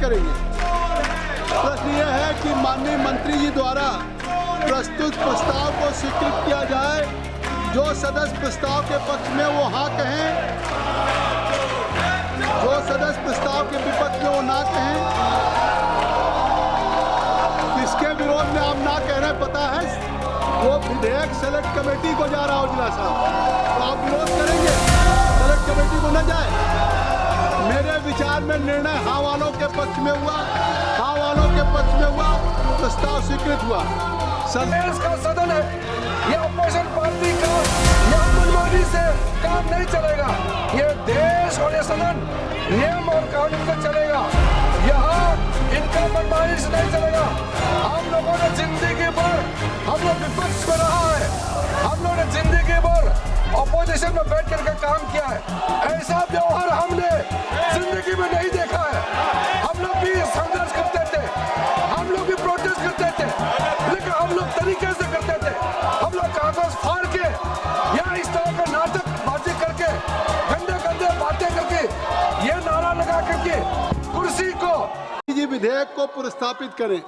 करेंगे। प्रश्न यह है कि माननीय मंत्री जी द्वारा प्रस्तुत प्रस्ताव को स्वीकृत किया जाए। जो सदस्य प्रस्ताव के पक्ष में वो हाँ कहें, जो सदस्य प्रस्ताव के विपक्ष में वो ना कहें। किसके विरोध में आप ना कह रहे हैं पता है? वो विधेयक सेलेक्ट कमेटी को जा रहा हो जिला साहब, तो आप विरोध करेंगे? सेलेक्ट कमेटी को न जाए। मेरे विचार में निर्णय हाँ वालों के पक्ष में हुआ, हाँ वालों के पक्ष में हुआ, प्रस्ताव स्वीकृत हुआ। देश का सदन है, ये अपोजिशन पार्टी का यह मनमानी से काम नहीं चलेगा। ये देश और ये सदन नियम और कानून से चलेगा। यहाँ इनका मनमानी से नहीं चलेगा। हम लोगों ने जिंदगी भर, हम लोग विपक्ष में रहा है, हम लोगों ने जिंदगी भर अपोजिशन में बैठ करके काम किया है। ऐसा व्यवहार हमने जिंदगी में नहीं देखा है। हम लोग भी संघर्ष करते थे, हम लोग भी प्रोटेस्ट करते थे, लेकिन हम लोग तरीके से करते थे। हम लोग कागज फाड़ के या इस तरह का नाटक बाजी करके, गंदे गंदे बातें करके, ये नारा लगा करके कुर्सी को जी विधेयक को पुरस्तापित करें।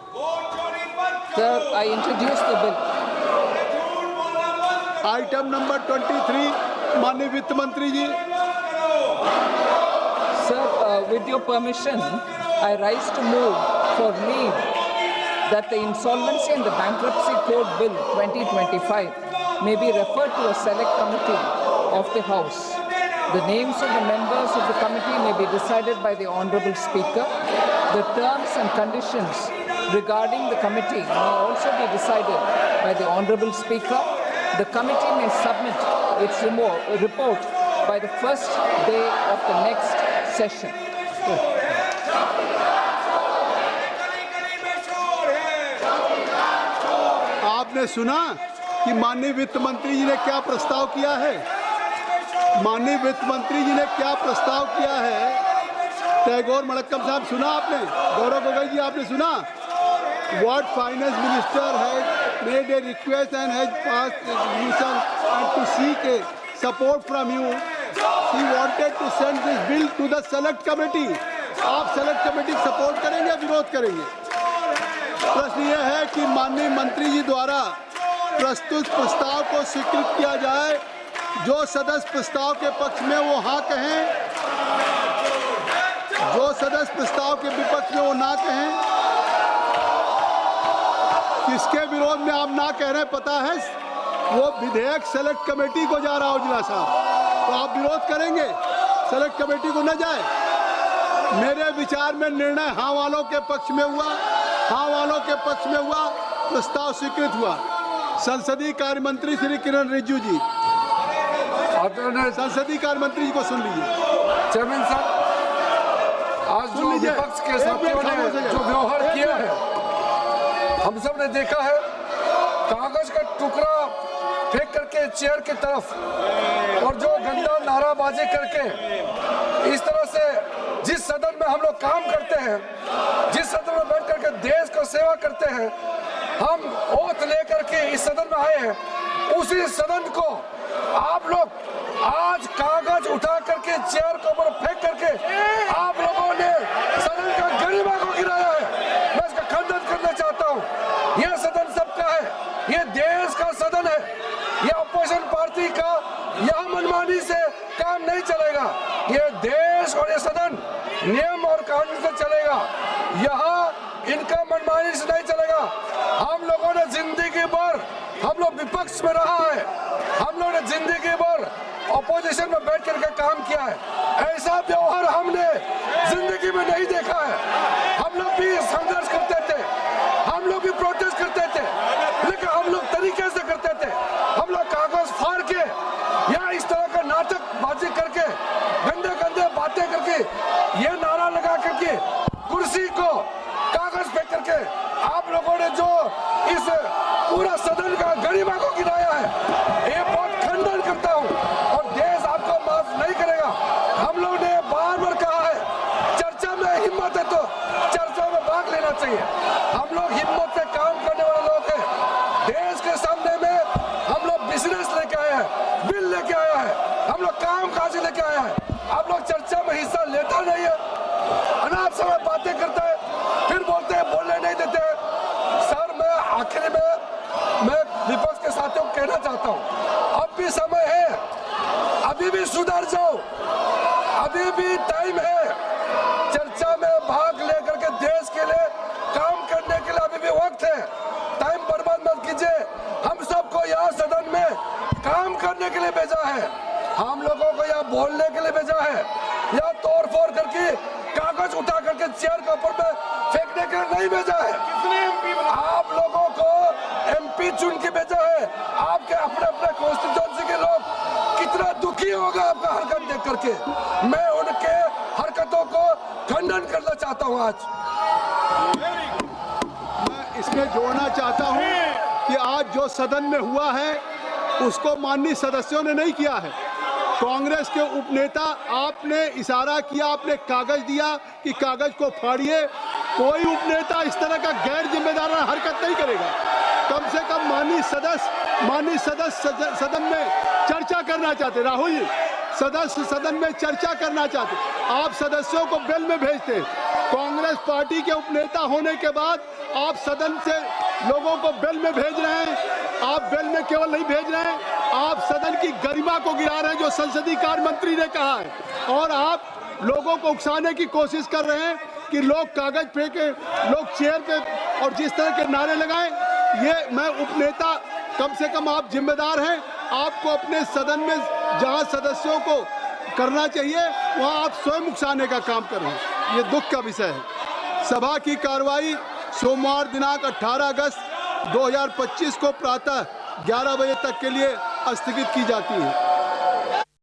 Sir, I introduce the bill. Item number 23 माननीय वित्त मंत्री जी। Sir, with your permission, I rise to move for leave that the Insolvency and the Bankruptcy Code Bill 2025 may be referred to a select committee of the House. The names of the members of the committee may be decided by the Honorable Speaker. The terms and conditions regarding the committee may also be decided by the Honorable Speaker. The committee may submit its report by the first day of the next session. आपने सुना कि माननीय वित्त मंत्री जी ने क्या प्रस्ताव किया है? माननीय वित्त मंत्री जी ने क्या प्रस्ताव किया है? टैगोर मड़क्कम साहब सुना आपने? गौरव गोगोई जी आपने सुना? What finance minister has made a request and has passed a resolution and to seek a support from you. He wanted to send this bill to the select committee. आप select committee सपोर्ट करेंगे या विरोध करेंगे? प्रश्न यह है कि माननीय मंत्री जी द्वारा प्रस्तुत प्रस्ताव को स्वीकृत किया जाए। जो सदस्य प्रस्ताव के पक्ष में वो हाँ कहें, जो सदस्य प्रस्ताव के विपक्ष में वो ना कहें। किसके विरोध में आप ना कह रहे हैं पता है? वो विधेयक सेलेक्ट कमेटी को जा रहा हो जिला साहब, तो आप विरोध करेंगे? सेलेक्ट कमेटी को न जाए। मेरे विचार में निर्णय हाँ वालों के पक्ष में हुआ, हाँ वालों के पक्ष में हुआ, प्रस्ताव स्वीकृत हुआ। संसदीय कार्य मंत्री श्री किरण रिजिजू जी, संसदीय कार्य मंत्री जी को सुन लीजिए। चेयरमैन साहब, आज जो विपक्ष के साथियों ने जो व्यवहार किया है, हम सब ने देखा है। कागज का टुकड़ा फेंक करके चेयर की तरफ और जो गंदा नाराबाजी करके, इस तरह से जिस सदन में हम लोग काम करते हैं, जिस सदन में बैठ करके देश को सेवा करते हैं, हम ओथ लेकर के इस सदन में आए हैं, उसी सदन को आप लोग आज कागज उठा करके चेयर के ऊपर फेंक करके आप लोगों ने सदन का गरिमा को गिराया है। मैं इसका खंडन करना चाहता हूँ। यह सदन सबका है, ये देश का सदन है, ये अपोजिशन पार्टी का यह मनमानी से काम नहीं चलेगा। ये देश और ये सदन नियम और कानून से चलेगा। यहाँ इनका मनमानी से नहीं चलेगा। हम लोगों ने जिंदगी भर, हम लोग विपक्ष में रहा है, हम लोगों ने जिंदगी भर अपोजिशन में बैठ करके काम किया है। ऐसा व्यवहार हमने जिंदगी में नहीं देखा है। हम लोग भी संघर्ष करते थे, हम लोग भी प्रोटेस्ट करते थे, लेकिन हम लोग तरीके से करते थे। हम लोग कागज फाड़ के या इस तरह का नाटक बाजी करके, गंदे गंदे बातें करके, ये नारा लगा करके कुर्सी को कागज फेंक करके आप लोगों ने जो इस पूरा सदन का गरिमा को गिराया है, ये बहुत खंडन करता हूँ और देश आपको माफ नहीं करेगा। हम लोग ने बार बार कहा है, चर्चा में हिम्मत है तो चर्चा में भाग लेना चाहिए। हम लोग हिम्मत से काम करने वाले लोग हैं। देश के सामने में हम लोग बिजनेस लेके आए हैं, बिल लेके आया है, हम लोग काम काज लेके आए हैं। आप लोग चर्चा में हिस्सा लेता नहीं है। अनाप समय बातें करते हैं, फिर बोलते हैं बोलने नहीं देते। सर मैं आखिरी में मैं विपक्ष के साथियों को कहना चाहता हूं, अब भी समय है, अभी भी सुधर जाओ, अभी भी टाइम है, चर्चा में भाग लेकर के देश के लिए काम करने के लिए अभी भी वक्त है। टाइम बर्बाद मत कीजिए। हम सबको यहाँ सदन में काम करने के लिए भेजा है, हम लोगों को यहाँ बोलने के लिए भेजा है, या तोड़ फोड़ करके कागज उठा करके चेयर के ऊपर में फेंकने के लिए नहीं भेजा है। आप लोगों को एमपी चुन के भेजा है। आपके अपने अपने कॉन्स्टिट्यूएंसी के लोग कितना दुखी होगा आपका हरकत देख करके। मैं उनके हरकतों को खंडन करना चाहता हूं। आज मैं इसमें जोड़ना चाहता हूं कि आज जो सदन में हुआ है उसको माननीय सदस्यों ने नहीं किया है। कांग्रेस के उपनेता आपने इशारा किया, आपने कागज दिया कि कागज को फाड़िए। कोई उपनेता इस तरह का गैर जिम्मेदाराना हरकत नहीं करेगा। कम से कम माननीय सदस्य सदन में चर्चा करना चाहते, राहुल जी सदस्य सदन में चर्चा करना चाहते, आप सदस्यों को बेल में भेजते। कांग्रेस पार्टी के उपनेता होने के बाद आप सदन से लोगों को बेल में भेज रहे हैं। आप बेल में केवल नहीं भेज रहे हैं, आप सदन की गरिमा को गिरा रहे हैं, जो संसदीय कार्य मंत्री ने कहा है। और आप लोगों को उकसाने की कोशिश कर रहे हैं कि लोग कागज फेंके, लोग चेयर पे और जिस तरह के नारे लगाएं। ये मैं उपनेता, कम से कम आप जिम्मेदार हैं, आपको अपने सदन में जहां सदस्यों को करना चाहिए वहां आप स्वयं उकसाने का काम कर रहे हैं। ये दुख का विषय है। सभा की कार्रवाई सोमवार दिनांक 18 अगस्त 2025 को प्रातः 11 बजे तक के लिए स्थगित की जाती है।